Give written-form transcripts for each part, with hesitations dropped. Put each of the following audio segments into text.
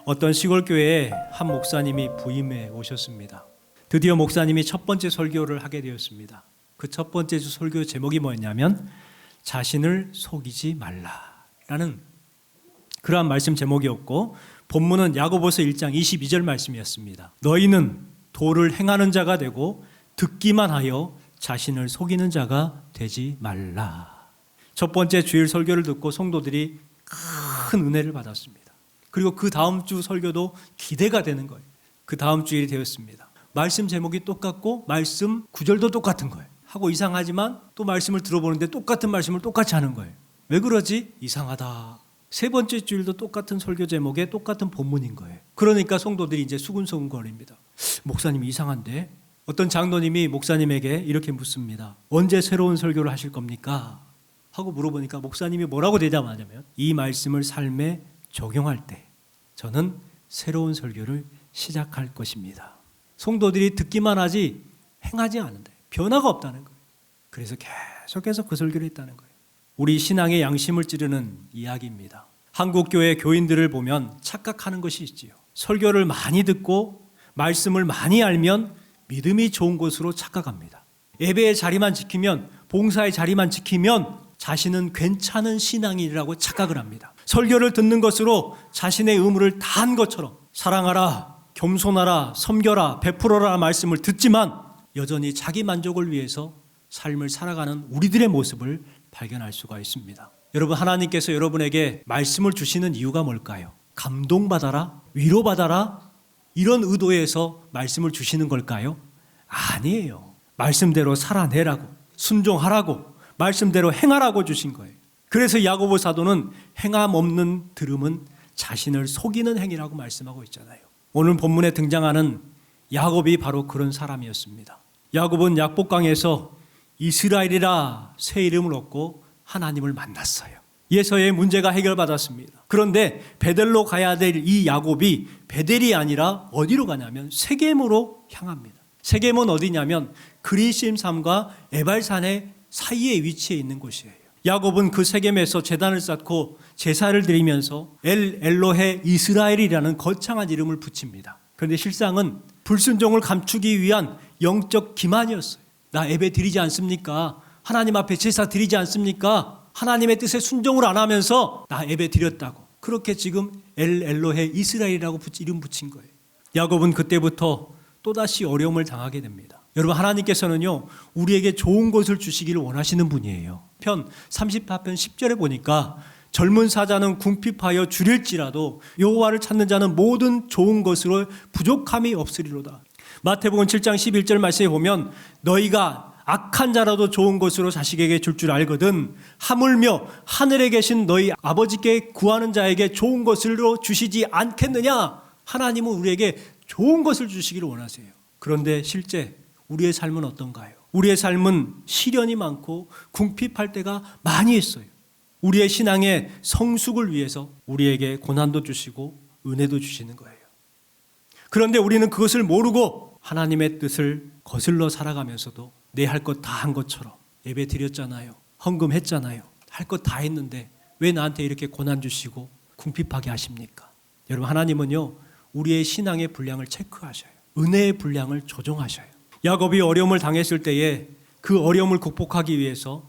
어떤 시골 교회에 한 목사님이 부임해 오셨습니다. 드디어 목사님이 첫 번째 설교를 하게 되었습니다. 그 첫 번째 설교 제목이 뭐였냐면 자신을 속이지 말라라는 그러한 말씀 제목이었고, 본문은 야고보서 1장 22절 말씀이었습니다. 너희는 도를 행하는 자가 되고 듣기만 하여 자신을 속이는 자가 되지 말라. 첫 번째 주일 설교를 듣고 성도들이 큰 은혜를 받았습니다. 그리고 그 다음 주 설교도 기대가 되는 거예요. 그 다음 주일이 되었습니다. 말씀 제목이 똑같고 말씀 구절도 똑같은 거예요. 하고 이상하지만 또 말씀을 들어보는데 똑같은 말씀을 똑같이 하는 거예요. 왜 그러지? 이상하다. 세 번째 주일도 똑같은 설교 제목에 똑같은 본문인 거예요. 그러니까 성도들이 이제 수근수근거립니다. 목사님이 이상한데? 어떤 장로님이 목사님에게 이렇게 묻습니다. 언제 새로운 설교를 하실 겁니까? 하고 물어보니까 목사님이 뭐라고 대답하냐면 이 말씀을 삶에 적용할 때 저는 새로운 설교를 시작할 것입니다. 성도들이 듣기만 하지 행하지 않는다. 변화가 없다는 거예요. 그래서 계속해서 그 설교를 했다는 거예요. 우리 신앙의 양심을 찌르는 이야기입니다. 한국 교회 교인들을 보면 착각하는 것이 있지요. 설교를 많이 듣고 말씀을 많이 알면 믿음이 좋은 것으로 착각합니다. 예배의 자리만 지키면, 봉사의 자리만 지키면 자신은 괜찮은 신앙인이라고 착각을 합니다. 설교를 듣는 것으로 자신의 의무를 다한 것처럼 사랑하라, 겸손하라, 섬겨라, 베풀어라 말씀을 듣지만 여전히 자기 만족을 위해서 삶을 살아가는 우리들의 모습을 발견할 수가 있습니다. 여러분, 하나님께서 여러분에게 말씀을 주시는 이유가 뭘까요? 감동받아라, 위로받아라, 이런 의도에서 말씀을 주시는 걸까요? 아니에요. 말씀대로 살아내라고, 순종하라고, 말씀대로 행하라고 주신 거예요. 그래서 야고보 사도는 행함 없는 들음은 자신을 속이는 행위라고 말씀하고 있잖아요. 오늘 본문에 등장하는 야곱이 바로 그런 사람이었습니다. 야곱은 약복강에서 이스라엘이라 새 이름을 얻고 하나님을 만났어요. 예서의 문제가 해결받았습니다. 그런데 베델로 가야 될 이 야곱이 베델이 아니라 어디로 가냐면 세겜으로 향합니다. 세겜은 어디냐면 그리심 산과 에발산의 사이에 위치해 있는 곳이에요. 야곱은 그 세겜에서 제단을 쌓고 제사를 드리면서 엘로헤 이스라엘이라는 거창한 이름을 붙입니다. 그런데 실상은 불순종을 감추기 위한 영적 기만이었어요. 나 예배 드리지 않습니까? 하나님 앞에 제사 드리지 않습니까? 하나님의 뜻에 순종을 안 하면서 나 예배 드렸다고. 그렇게 지금 엘로헤 이스라엘이라고 이름 붙인 거예요. 야곱은 그때부터 또다시 어려움을 당하게 됩니다. 여러분, 하나님께서는요 우리에게 좋은 것을 주시기를 원하시는 분이에요. 편 34편 10절에 보니까 젊은 사자는 궁핍하여 줄일지라도 여호와를 찾는 자는 모든 좋은 것으로 부족함이 없으리로다. 마태복음 7장 11절 말씀에 보면 너희가 악한 자라도 좋은 것으로 자식에게 줄 줄 알거든 하물며 하늘에 계신 너희 아버지께 구하는 자에게 좋은 것으로 주시지 않겠느냐. 하나님은 우리에게 좋은 것을 주시기를 원하세요. 그런데 실제 우리의 삶은 어떤가요? 우리의 삶은 시련이 많고 궁핍할 때가 많이 있어요. 우리의 신앙의 성숙을 위해서 우리에게 고난도 주시고 은혜도 주시는 거예요. 그런데 우리는 그것을 모르고 하나님의 뜻을 거슬러 살아가면서도 내 할 것 다 한 것처럼 예배 드렸잖아요. 헌금했잖아요. 할 것 다 했는데 왜 나한테 이렇게 고난 주시고 궁핍하게 하십니까? 여러분, 하나님은요 우리의 신앙의 분량을 체크하셔요. 은혜의 분량을 조정하셔요. 야곱이 어려움을 당했을 때에 그 어려움을 극복하기 위해서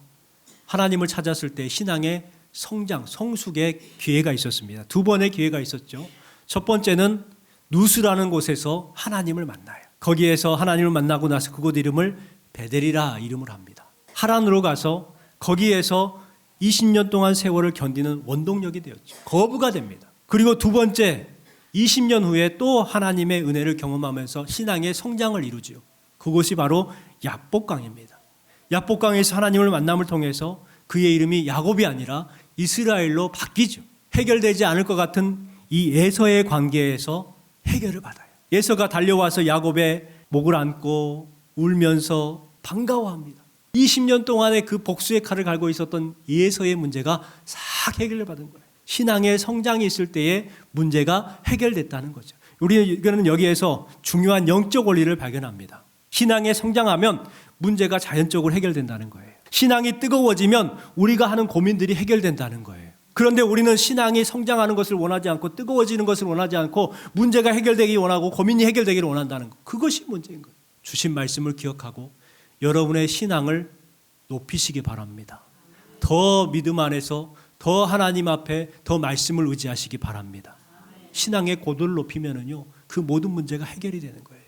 하나님을 찾았을 때 신앙의 성장, 성숙의 기회가 있었습니다. 두 번의 기회가 있었죠. 첫 번째는 누스라는 곳에서 하나님을 만나요. 거기에서 하나님을 만나고 나서 그곳 이름을 베델이라 이름을 합니다. 하란으로 가서 거기에서 20년 동안 세월을 견디는 원동력이 되었죠. 거부가 됩니다. 그리고 두 번째, 20년 후에 또 하나님의 은혜를 경험하면서 신앙의 성장을 이루죠. 그곳이 바로 약복강입니다. 약복강에서 하나님을 만남을 통해서 그의 이름이 야곱이 아니라 이스라엘로 바뀌죠. 해결되지 않을 것 같은 이 에서의 관계에서 해결을 받아요. 에서가 달려와서 야곱의 목을 안고 울면서 반가워합니다. 20년 동안의 그 복수의 칼을 갈고 있었던 에서의 문제가 싹 해결을 받은 거예요. 신앙의 성장이 있을 때에 문제가 해결됐다는 거죠. 우리는 여기에서 중요한 영적 원리를 발견합니다. 신앙에 성장하면 문제가 자연적으로 해결된다는 거예요. 신앙이 뜨거워지면 우리가 하는 고민들이 해결된다는 거예요. 그런데 우리는 신앙이 성장하는 것을 원하지 않고 뜨거워지는 것을 원하지 않고 문제가 해결되기 원하고 고민이 해결되기를 원한다는 것. 그것이 문제인 거예요. 주신 말씀을 기억하고 여러분의 신앙을 높이시기 바랍니다. 더 믿음 안에서 더 하나님 앞에 더 말씀을 의지하시기 바랍니다. 신앙의 고도를 높이면은요, 그 모든 문제가 해결이 되는 거예요.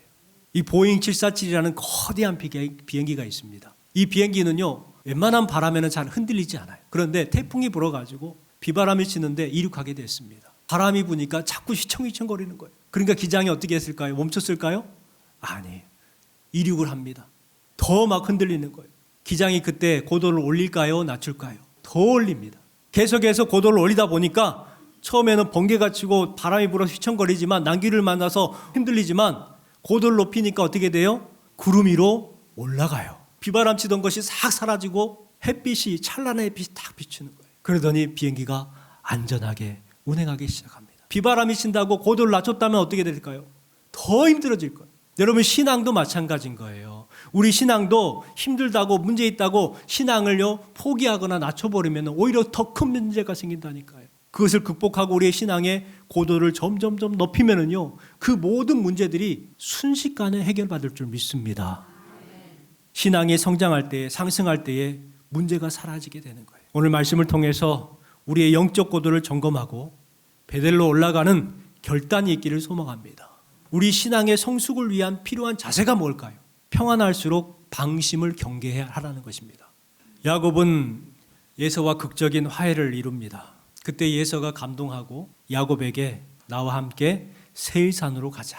이 보잉 747이라는 거대한 비행기가 있습니다. 이 비행기는요, 웬만한 바람에는 잘 흔들리지 않아요. 그런데 태풍이 불어가지고 비바람이 치는데 이륙하게 됐습니다. 바람이 부니까 자꾸 휘청휘청거리는 거예요. 그러니까 기장이 어떻게 했을까요? 멈췄을까요? 아니에요. 이륙을 합니다. 더 막 흔들리는 거예요. 기장이 그때 고도를 올릴까요? 낮출까요? 더 올립니다. 계속해서 고도를 올리다 보니까 처음에는 번개가 치고 바람이 불어 휘청거리지만 난기를 만나서 흔들리지만 고도를 높이니까 어떻게 돼요? 구름 위로 올라가요. 비바람 치던 것이 싹 사라지고 햇빛이 찬란한 햇빛이 딱 비추는 거예요. 그러더니 비행기가 안전하게 운행하기 시작합니다. 비바람이 친다고 고도를 낮췄다면 어떻게 될까요? 더 힘들어질 거예요. 여러분, 신앙도 마찬가지인 거예요. 우리 신앙도 힘들다고 문제 있다고 신앙을요 포기하거나 낮춰버리면 오히려 더 큰 문제가 생긴다니까요. 그것을 극복하고 우리의 신앙의 고도를 점점점 높이면은요 그 모든 문제들이 순식간에 해결받을 줄 믿습니다. 신앙이 성장할 때에, 상승할 때에 문제가 사라지게 되는 거예요. 오늘 말씀을 통해서 우리의 영적 고도를 점검하고 베델로 올라가는 결단이 있기를 소망합니다. 우리 신앙의 성숙을 위한 필요한 자세가 뭘까요? 평안할수록 방심을 경계해야 하라는 것입니다. 야곱은 예서와 극적인 화해를 이룹니다. 그때 예서가 감동하고 야곱에게 나와 함께 세일산으로 가자.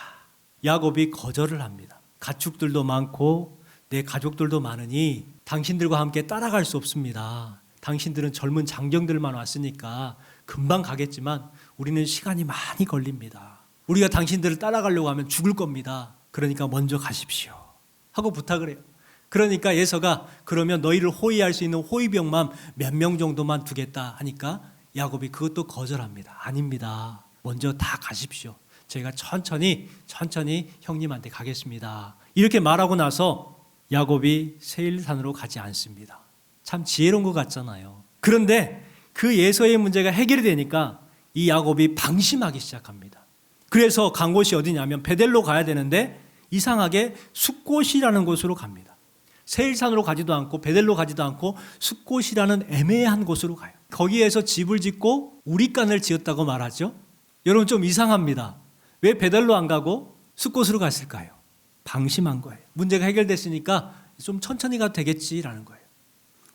야곱이 거절을 합니다. 가축들도 많고 내 가족들도 많으니 당신들과 함께 따라갈 수 없습니다. 당신들은 젊은 장정들만 왔으니까 금방 가겠지만 우리는 시간이 많이 걸립니다. 우리가 당신들을 따라가려고 하면 죽을 겁니다. 그러니까 먼저 가십시오 하고 부탁을 해요. 그러니까 예서가 그러면 너희를 호위할 수 있는 호위병만 몇 명 정도만 두겠다 하니까 야곱이 그것도 거절합니다. 아닙니다. 먼저 다 가십시오. 제가 천천히 형님한테 가겠습니다. 이렇게 말하고 나서 야곱이 세일산으로 가지 않습니다. 참 지혜로운 것 같잖아요. 그런데 그 예서의 문제가 해결이 되니까 이 야곱이 방심하기 시작합니다. 그래서 간 곳이 어디냐면 베델로 가야 되는데 이상하게 숫곳이라는 곳으로 갑니다. 세일산으로 가지도 않고 베델로 가지도 않고 숫곳이라는 애매한 곳으로 가요. 거기에서 집을 짓고 우리간을 지었다고 말하죠. 여러분 좀 이상합니다. 왜 베델로 안 가고 숫곳으로 갔을까요? 방심한 거예요. 문제가 해결됐으니까 좀 천천히 가도 되겠지라는 거예요.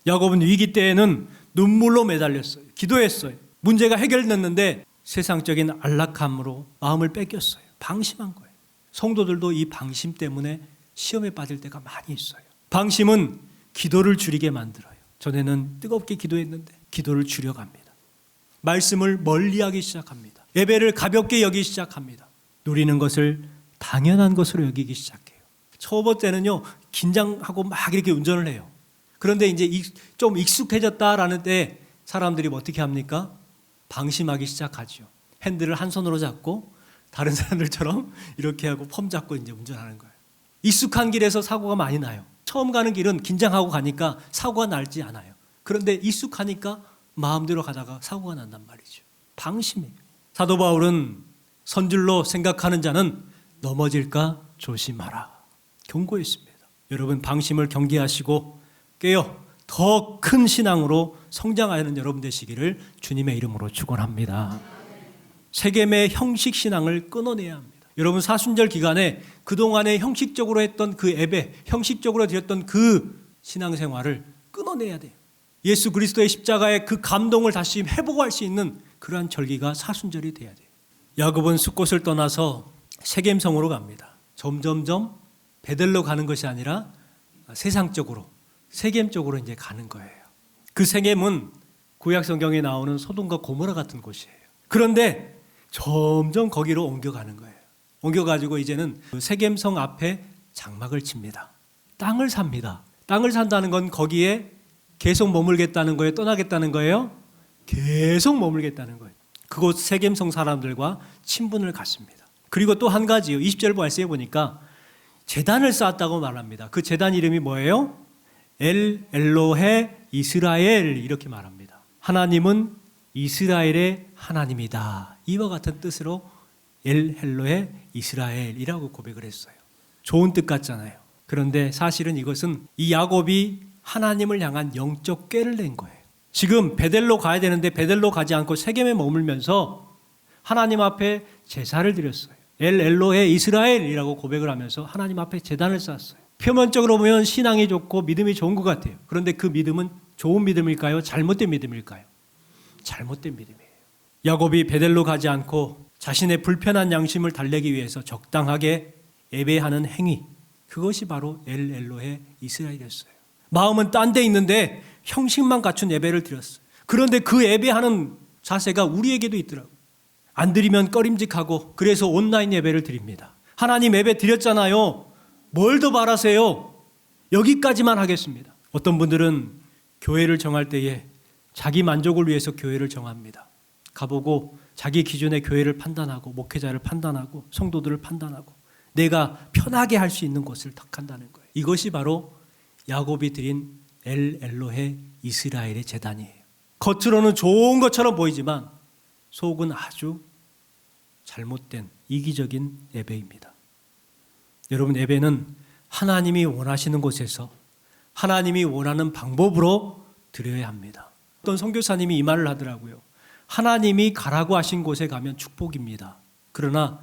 야곱은 위기 때에는 눈물로 매달렸어요. 기도했어요. 문제가 해결됐는데 세상적인 안락함으로 마음을 뺏겼어요. 방심한 거예요. 성도들도 이 방심 때문에 시험에 빠질 때가 많이 있어요. 방심은 기도를 줄이게 만들어요. 전에는 뜨겁게 기도했는데 기도를 줄여갑니다. 말씀을 멀리하기 시작합니다. 예배를 가볍게 여기기 시작합니다. 누리는 것을 당연한 것으로 여기기 시작해요. 초보 때는요 긴장하고 막 이렇게 운전을 해요. 그런데 이제 좀 익숙해졌다라는 때 사람들이 어떻게 합니까? 방심하기 시작하죠. 핸들을 한 손으로 잡고 다른 사람들처럼 이렇게 하고 펌 잡고 이제 운전하는 거예요. 익숙한 길에서 사고가 많이 나요. 처음 가는 길은 긴장하고 가니까 사고가 날지 않아요. 그런데 익숙하니까 마음대로 가다가 사고가 난단 말이죠. 방심이에요. 사도 바울은 선줄로 생각하는 자는 넘어질까 조심하라 경고했습니다. 여러분 방심을 경계하시고 깨어 더 큰 신앙으로 성장하는 여러분 되시기를 주님의 이름으로 축원합니다. 세겜의 형식 신앙을 끊어내야 합니다. 여러분 사순절 기간에 그동안에 형식적으로 했던 그 예배, 형식적으로 드렸던 그 신앙생활을 끊어내야 돼요. 예수 그리스도의 십자가의 그 감동을 다시 회복할 수 있는 그러한 절기가 사순절이 돼야 돼요. 야곱은 숫곳을 떠나서 세겜성으로 갑니다. 점점점 베델로 가는 것이 아니라 세상적으로 세겜 쪽으로 이제 가는 거예요. 그 세겜은 구약 성경에 나오는 소돔과 고모라 같은 곳이에요. 그런데 점점 거기로 옮겨가는 거예요. 옮겨가지고 이제는 그 세겜성 앞에 장막을 칩니다. 땅을 삽니다. 땅을 산다는 건 거기에 계속 머물겠다는 거예요? 떠나겠다는 거예요? 계속 머물겠다는 거예요. 그곳 세겜성 사람들과 친분을 갖습니다. 그리고 또 한 가지요. 20절 말씀해 보니까 제단을 쌓았다고 말합니다. 그 제단 이름이 뭐예요? 엘 엘로헤 이스라엘 이렇게 말합니다. 하나님은 이스라엘의 하나님이다. 이와 같은 뜻으로 엘헬로의 이스라엘이라고 고백을 했어요. 좋은 뜻 같잖아요. 그런데 사실은 이것은 이 야곱이 하나님을 향한 영적 꾀를 낸 거예요. 지금 베델로 가야 되는데 베델로 가지 않고 세겜에 머물면서 하나님 앞에 제사를 드렸어요. 엘엘로의 이스라엘이라고 고백을 하면서 하나님 앞에 제단을 쌓았어요. 표면적으로 보면 신앙이 좋고 믿음이 좋은 것 같아요. 그런데 그 믿음은 좋은 믿음일까요? 잘못된 믿음일까요? 잘못된 믿음이에요. 야곱이 베델로 가지 않고 자신의 불편한 양심을 달래기 위해서 적당하게 예배하는 행위, 그것이 바로 엘엘로의 이스라엘이었어요. 마음은 딴 데 있는데 형식만 갖춘 예배를 드렸어요. 그런데 그 예배하는 자세가 우리에게도 있더라고요. 안 드리면 꺼림직하고 그래서 온라인 예배를 드립니다. 하나님 예배 드렸잖아요. 뭘 더 바라세요? 여기까지만 하겠습니다. 어떤 분들은 교회를 정할 때에 자기 만족을 위해서 교회를 정합니다. 가보고 자기 기준의 교회를 판단하고 목회자를 판단하고 성도들을 판단하고 내가 편하게 할 수 있는 곳을 택한다는 거예요. 이것이 바로 야곱이 드린 엘엘로의 이스라엘의 제단이에요. 겉으로는 좋은 것처럼 보이지만 속은 아주 잘못된 이기적인 예배입니다. 여러분, 예배는 하나님이 원하시는 곳에서 하나님이 원하는 방법으로 드려야 합니다. 어떤 선교사님이 이 말을 하더라고요. 하나님이 가라고 하신 곳에 가면 축복입니다. 그러나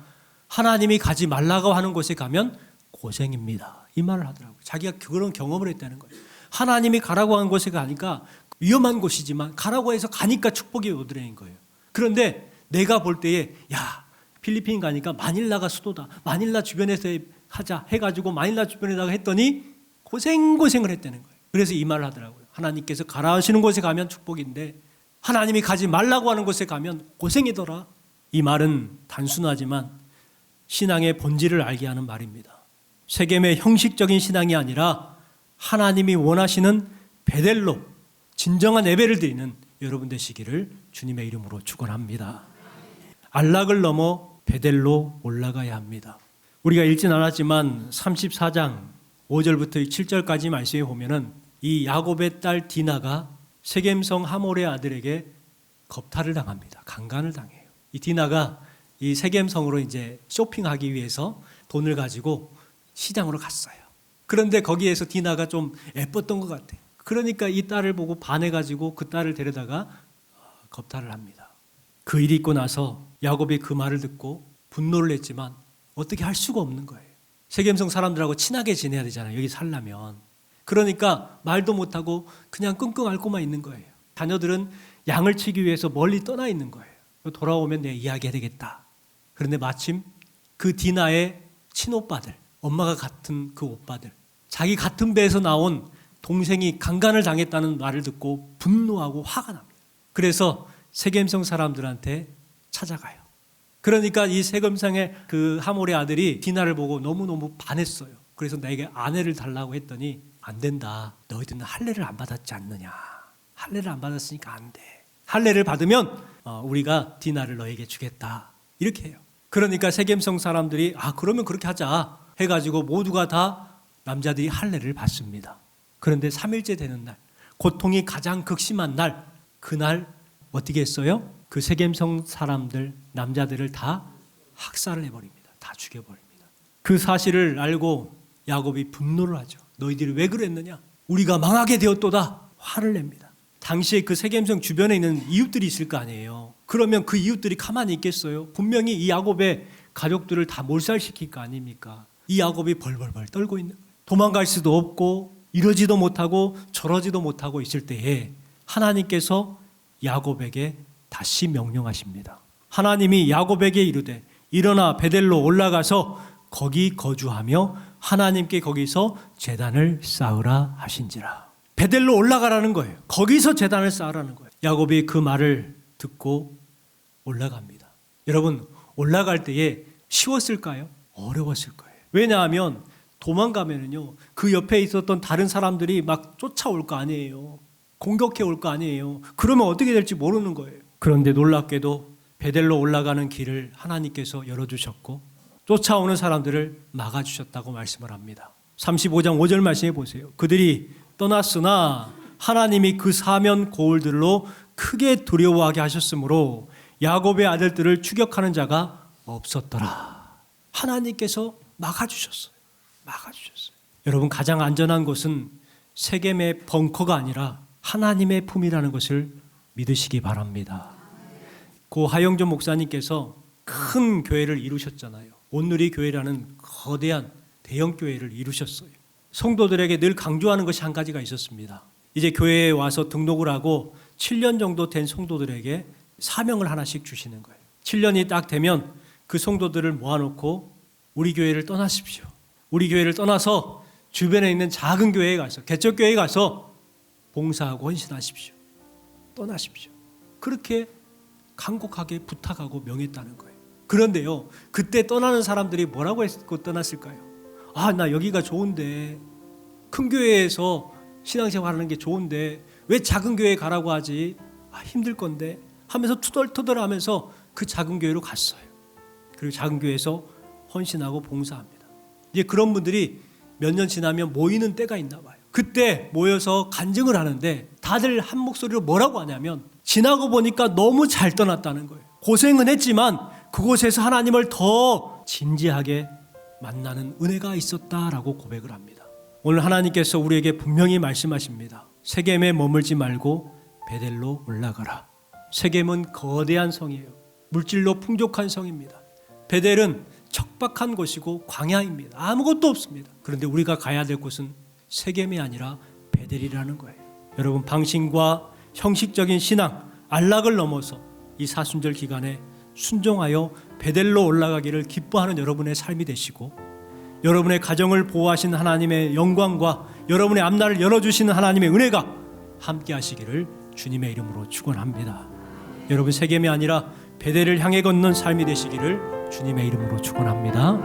하나님이 가지 말라고 하는 곳에 가면 고생입니다. 이 말을 하더라고요. 자기가 그런 경험을 했다는 거예요. 하나님이 가라고 한 곳에 가니까 위험한 곳이지만 가라고 해서 가니까 축복이 오더라는 거예요. 그런데 내가 볼 때에 야, 필리핀 가니까 마닐라가 수도다. 마닐라 주변에서 하자 해가지고 마닐라 주변에다가 했더니 고생을 했다는 거예요. 그래서 이 말을 하더라고요. 하나님께서 가라 하시는 곳에 가면 축복인데 하나님이 가지 말라고 하는 곳에 가면 고생이더라. 이 말은 단순하지만 신앙의 본질을 알게 하는 말입니다. 세겜의 형식적인 신앙이 아니라 하나님이 원하시는 베델로 진정한 예배를 드리는 여러분 되시기를 주님의 이름으로 축원합니다. 안락을 넘어 베델로 올라가야 합니다. 우리가 읽진 않았지만 34장 5절부터 7절까지 말씀에 보면은 이 야곱의 딸 디나가 세겜성 하몰의 아들에게 겁탈을 당합니다. 강간을 당해요. 이 디나가 이 세겜성으로 이제 쇼핑하기 위해서 돈을 가지고 시장으로 갔어요. 그런데 거기에서 디나가 좀 예뻤던 것 같아요. 그러니까 이 딸을 보고 반해가지고 그 딸을 데려다가 겁탈을 합니다. 그 일이 있고 나서 야곱이 그 말을 듣고 분노를 했지만 어떻게 할 수가 없는 거예요. 세겜성 사람들하고 친하게 지내야 되잖아요. 여기 살려면. 그러니까 말도 못하고 그냥 끙끙 앓고만 있는 거예요. 자녀들은 양을 치기 위해서 멀리 떠나 있는 거예요. 돌아오면 내가 이야기해야 되겠다. 그런데 마침 그 디나의 친오빠들, 엄마가 같은 그 오빠들, 자기 같은 배에서 나온 동생이 강간을 당했다는 말을 듣고 분노하고 화가 납니다. 그래서 세겜성 사람들한테 찾아가요. 그러니까 이 세겜성의 그 하몰의 아들이 디나를 보고 너무너무 반했어요. 그래서 나에게 아내를 달라고 했더니 안 된다. 너희들은 할례를 안 받았지 않느냐. 할례를 안 받았으니까 안 돼. 할례를 받으면 우리가 디나를 너에게 주겠다. 이렇게 해요. 그러니까 세겜성 사람들이 그러면 그렇게 하자 해가지고 모두가 다 남자들이 할례를 받습니다. 그런데 3일째 되는 날, 고통이 가장 극심한 날, 그날 어떻게 했어요? 그 세겜성 사람들, 남자들을 다 학살을 해버립니다. 다 죽여버립니다. 그 사실을 알고 야곱이 분노를 하죠. 너희들이 왜 그랬느냐? 우리가 망하게 되었도다. 화를 냅니다. 당시에 그 세겜성 주변에 있는 이웃들이 있을 거 아니에요. 그러면 그 이웃들이 가만히 있겠어요? 분명히 이 야곱의 가족들을 다 몰살시킬 거 아닙니까? 이 야곱이 벌벌벌 떨고 있는 거예요. 도망갈 수도 없고 이러지도 못하고 저러지도 못하고 있을 때에 하나님께서 야곱에게 다시 명령하십니다. 하나님이 야곱에게 이르되 일어나 베델로 올라가서 거기 거주하며 하나님께 거기서 제단을 쌓으라 하신지라. 베델로 올라가라는 거예요. 거기서 제단을 쌓으라는 거예요. 야곱이 그 말을 듣고 올라갑니다. 여러분, 올라갈 때에 쉬웠을까요? 어려웠을 거예요. 왜냐하면 도망가면은요, 그 옆에 있었던 다른 사람들이 막 쫓아올 거 아니에요. 공격해 올 거 아니에요. 그러면 어떻게 될지 모르는 거예요. 그런데 놀랍게도 베델로 올라가는 길을 하나님께서 열어주셨고 쫓아오는 사람들을 막아주셨다고 말씀을 합니다. 35장 5절 말씀해 보세요. 그들이 떠났으나 하나님이 그 사면 고을들로 크게 두려워하게 하셨으므로 야곱의 아들들을 추격하는 자가 없었더라. 하나님께서 막아주셨어요. 막아주셨어요. 여러분, 가장 안전한 곳은 세겜의 벙커가 아니라 하나님의 품이라는 것을 믿으시기 바랍니다. 고 하영조 목사님께서 큰 교회를 이루셨잖아요. 온누리 교회라는 거대한 대형 교회를 이루셨어요. 성도들에게 늘 강조하는 것이 한 가지가 있었습니다. 이제 교회에 와서 등록을 하고 7년 정도 된 성도들에게 사명을 하나씩 주시는 거예요. 7년이 딱 되면 그 성도들을 모아놓고 우리 교회를 떠나십시오. 우리 교회를 떠나서 주변에 있는 작은 교회에 가서, 개척교회에 가서 봉사하고 헌신하십시오. 떠나십시오. 그렇게 간곡하게 부탁하고 명했다는 거예요. 그런데요, 그때 떠나는 사람들이 뭐라고 했고 떠났을까요? 아, 나 여기가 좋은데, 큰 교회에서 신앙생활하는 게 좋은데 왜 작은 교회에 가라고 하지? 아, 힘들 건데 하면서 투덜투덜하면서 그 작은 교회로 갔어요. 그리고 작은 교회에서 헌신하고 봉사합니다. 이제 그런 분들이 몇 년 지나면 모이는 때가 있나 봐요. 그때 모여서 간증을 하는데 다들 한 목소리로 뭐라고 하냐면, 지나고 보니까 너무 잘 떠났다는 거예요. 고생은 했지만 그곳에서 하나님을 더 진지하게 만나는 은혜가 있었다라고 고백을 합니다. 오늘 하나님께서 우리에게 분명히 말씀하십니다. 세겜에 머물지 말고 베델로 올라가라. 세겜은 거대한 성이에요. 물질로 풍족한 성입니다. 베델은 척박한 곳이고 광야입니다. 아무것도 없습니다. 그런데 우리가 가야 될 곳은 세겜이 아니라 베델이라는 거예요. 여러분, 방신과 형식적인 신앙, 안락을 넘어서 이 사순절 기간에 순종하여 베델로 올라가기를 기뻐하는 여러분의 삶이 되시고, 여러분의 가정을 보호하신 하나님의 영광과 여러분의 앞날을 열어주시는 하나님의 은혜가 함께 하시기를 주님의 이름으로 축원합니다. 여러분, 세겜이 아니라 베델을 향해 걷는 삶이 되시기를 주님의 이름으로 축원합니다.